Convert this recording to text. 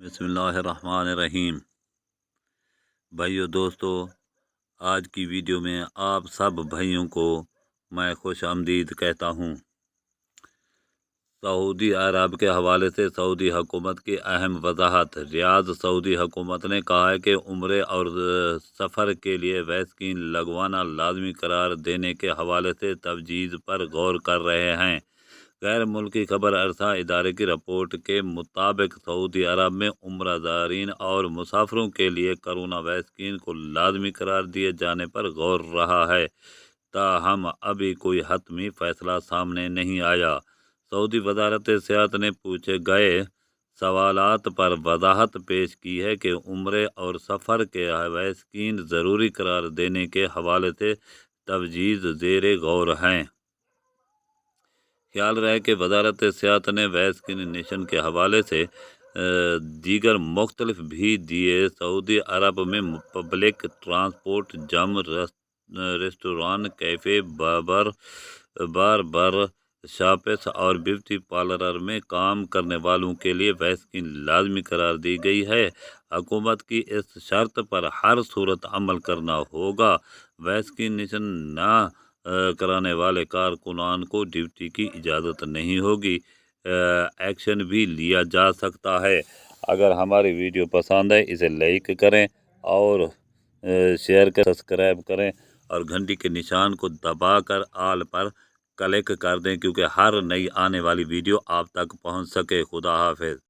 बिस्मिल्लाहिर्रहमानिर्रहीम। भाइयों दोस्तों, आज की वीडियो में आप सब भाइयों को मैं खुश आमदीद कहता हूँ। सऊदी अरब के हवाले से सऊदी हुकूमत की अहम वजाहत। रियाद सऊदी हुकूमत ने कहा है कि उम्रे और सफ़र के लिए वैक्सीन लगवाना लाजमी करार देने के हवाले से तजवीज़ पर गौर कर रहे हैं। गैर मुल्की खबर अरसा इदारे की रिपोर्ट के मुताबिक सऊदी अरब में उम्राज़ारीन और मुसाफिरों के लिए कोरोना वैक्सीन को लाजमी करार दिए जाने पर गौर रहा है, ताहम अभी कोई हतमी फैसला सामने नहीं आया। सऊदी वजारत सेहत ने पूछे गए सवालात पर वजाहत पेश की है कि उम्रे और सफ़र के वैक्सीन ज़रूरी करार देने के हवाले से तजवीज़ ज़ेर गौर हैं। ख्याल रहे कि वजारत सेहत ने वैक्सीनेशन के हवाले से दीगर मुख्तलिफ भी दिए। सऊदी अरब में पब्लिक ट्रांसपोर्ट, जम, रेस्टोरां, कैफ़े, बार शॉप्स और ब्यूटी पार्लर में काम करने वालों के लिए वैक्सीन लाजमी करार दी गई है। हुकूमत की इस शर्त पर हर सूरत अमल करना होगा। वैक्सीनेशन न कराने वाले कारकुनान को ड्यूटी की इजाज़त नहीं होगी। एक्शन भी लिया जा सकता है। अगर हमारी वीडियो पसंद है इसे लाइक करें और शेयर कर सब्सक्राइब करें और घंटी के निशान को दबाकर आल पर क्लिक कर दें, क्योंकि हर नई आने वाली वीडियो आप तक पहुंच सके। खुदा हाफिज़।